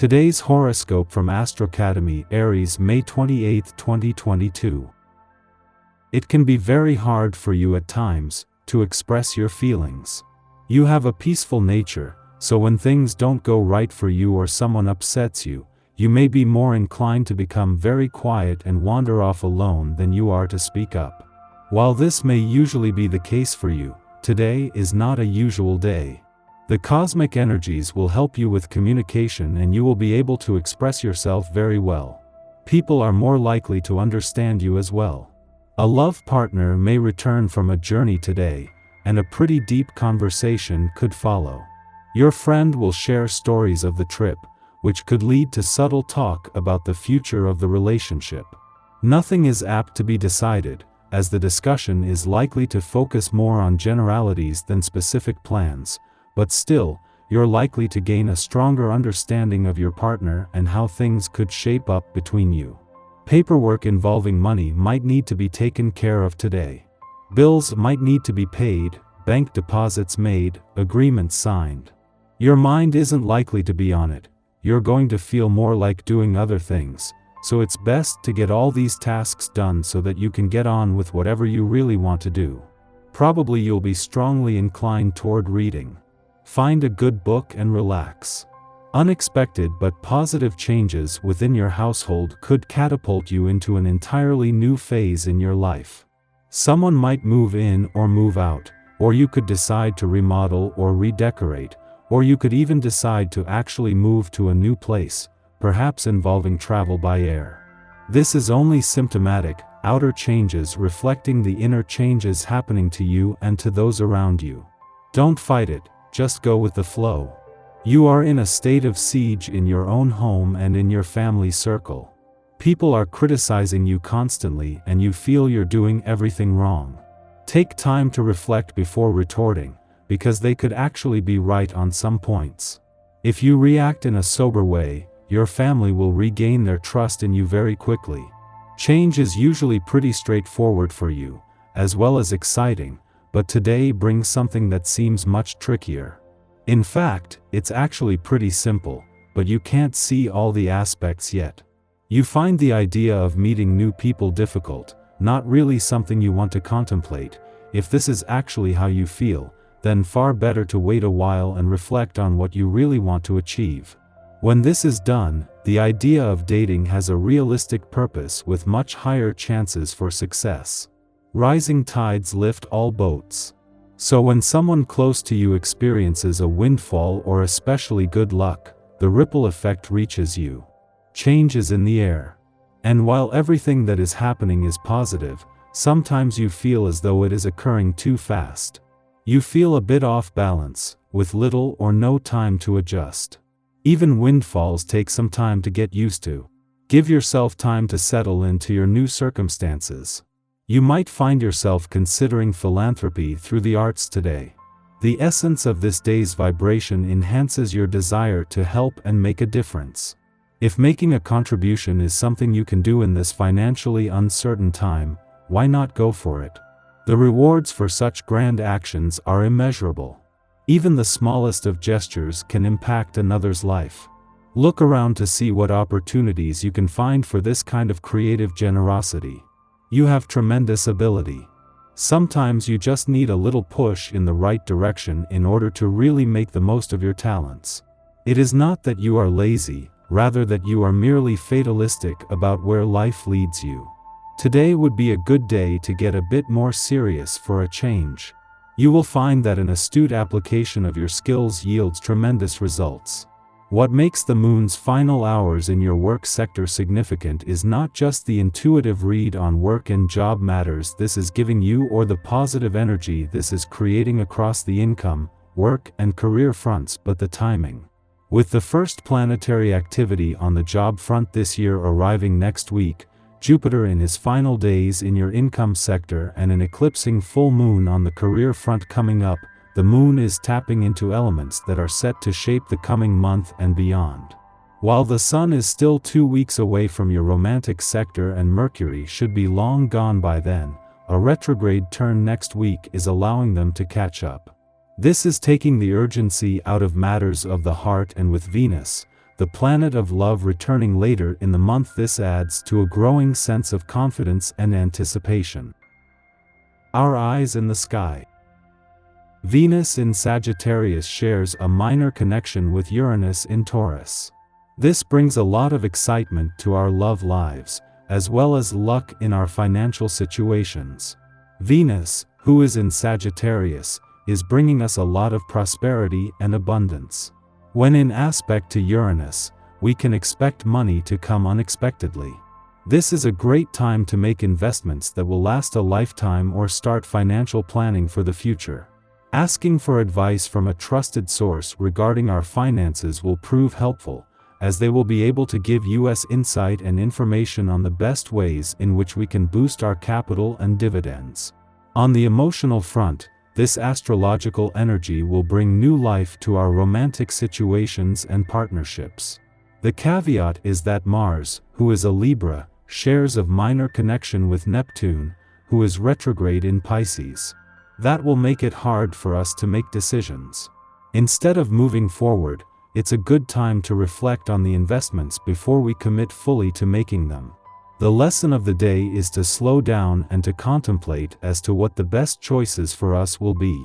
Today's horoscope from Astrocademy, Aries, May 28, 2022. It can be very hard for you at times to express your feelings. You have a peaceful nature, so when things don't go right for you or someone upsets you, you may be more inclined to become very quiet and wander off alone than you are to speak up. While this may usually be the case for you, today is not a usual day. The cosmic energies will help you with communication and you will be able to express yourself very well. People are more likely to understand you as well. A love partner may return from a journey today, and a pretty deep conversation could follow. Your friend will share stories of the trip, which could lead to subtle talk about the future of the relationship. Nothing is apt to be decided, as the discussion is likely to focus more on generalities than specific plans. But still, you're likely to gain a stronger understanding of your partner and how things could shape up between you. Paperwork involving money might need to be taken care of today. Bills might need to be paid, bank deposits made, agreements signed. Your mind isn't likely to be on it. You're going to feel more like doing other things, so it's best to get all these tasks done so that you can get on with whatever you really want to do. Probably you'll be strongly inclined toward reading. Find a good book and relax. Unexpected but positive changes within your household could catapult you into an entirely new phase in your life. Someone might move in or move out, or you could decide to remodel or redecorate, or you could even decide to actually move to a new place, perhaps involving travel by air. This is only symptomatic, outer changes reflecting the inner changes happening to you and to those around you. Don't fight it. Just go with the flow. You are in a state of siege in your own home and in your family circle. People are criticizing you constantly and you feel you're doing everything wrong. Take time to reflect before retorting, because they could actually be right on some points. If you react in a sober way, your family will regain their trust in you very quickly. Change is usually pretty straightforward for you, as well as exciting. But today brings something that seems much trickier. In fact, it's actually pretty simple, but you can't see all the aspects yet. You find the idea of meeting new people difficult, not really something you want to contemplate. If this is actually how you feel, then far better to wait a while and reflect on what you really want to achieve. When this is done, the idea of dating has a realistic purpose with much higher chances for success. Rising tides lift all boats. So when someone close to you experiences a windfall or especially good luck, the ripple effect reaches you. Change is in the air. And while everything that is happening is positive, sometimes you feel as though it is occurring too fast. You feel a bit off balance, with little or no time to adjust. Even windfalls take some time to get used to. Give yourself time to settle into your new circumstances. You might find yourself considering philanthropy through the arts today. The essence of this day's vibration enhances your desire to help and make a difference. If making a contribution is something you can do in this financially uncertain time, why not go for it? The rewards for such grand actions are immeasurable. Even the smallest of gestures can impact another's life. Look around to see what opportunities you can find for this kind of creative generosity. You have tremendous ability. Sometimes you just need a little push in the right direction in order to really make the most of your talents. It is not that you are lazy, rather that you are merely fatalistic about where life leads you. Today would be a good day to get a bit more serious for a change. You will find that an astute application of your skills yields tremendous results. What makes the moon's final hours in your work sector significant is not just the intuitive read on work and job matters this is giving you or the positive energy this is creating across the income, work and career fronts, but the timing. With the first planetary activity on the job front this year arriving next week, Jupiter in his final days in your income sector and an eclipsing full moon on the career front coming up, the moon is tapping into elements that are set to shape the coming month and beyond. While the sun is still 2 weeks away from your romantic sector and Mercury should be long gone by then, a retrograde turn next week is allowing them to catch up. This is taking the urgency out of matters of the heart, and with Venus, the planet of love returning later in the month. This adds to a growing sense of confidence and anticipation. Our eyes in the sky. Venus in Sagittarius shares a minor connection with Uranus in Taurus. This brings a lot of excitement to our love lives, as well as luck in our financial situations. Venus, who is in Sagittarius, is bringing us a lot of prosperity and abundance. When in aspect to Uranus, we can expect money to come unexpectedly. This is a great time to make investments that will last a lifetime or start financial planning for the future. Asking for advice from a trusted source regarding our finances will prove helpful, as they will be able to give us insight and information on the best ways in which we can boost our capital and dividends. On the emotional front, this astrological energy will bring new life to our romantic situations and partnerships. The caveat is that Mars, who is a Libra, shares a minor connection with Neptune, who is retrograde in Pisces. That will make it hard for us to make decisions. Instead of moving forward, it's a good time to reflect on the investments before we commit fully to making them. The lesson of the day is to slow down and to contemplate as to what the best choices for us will be.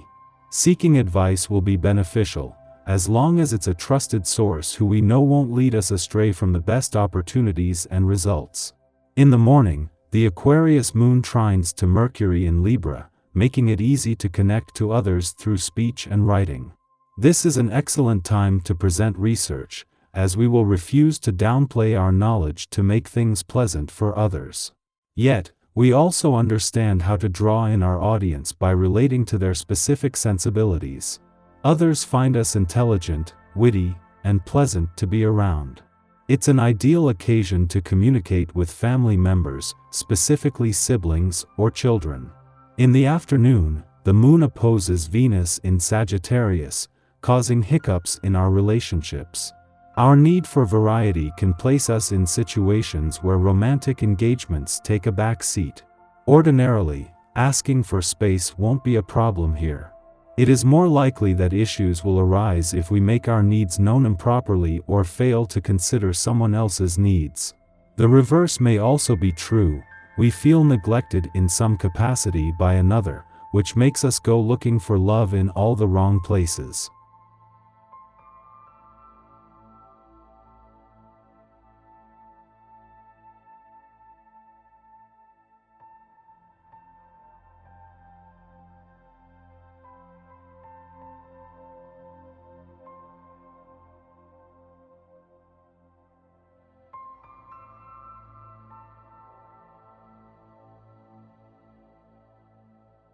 Seeking advice will be beneficial, as long as it's a trusted source who we know won't lead us astray from the best opportunities and results. In the morning, the Aquarius moon trines to Mercury in Libra, making it easy to connect to others through speech and writing. This is an excellent time to present research, as we will refuse to downplay our knowledge to make things pleasant for others. Yet, we also understand how to draw in our audience by relating to their specific sensibilities. Others find us intelligent, witty, and pleasant to be around. It's an ideal occasion to communicate with family members, specifically siblings or children. In the afternoon, the moon opposes Venus in Sagittarius, causing hiccups in our relationships. Our need for variety can place us in situations where romantic engagements take a back seat. Ordinarily, asking for space won't be a problem here. It is more likely that issues will arise if we make our needs known improperly or fail to consider someone else's needs. The reverse may also be true. We feel neglected in some capacity by another, which makes us go looking for love in all the wrong places.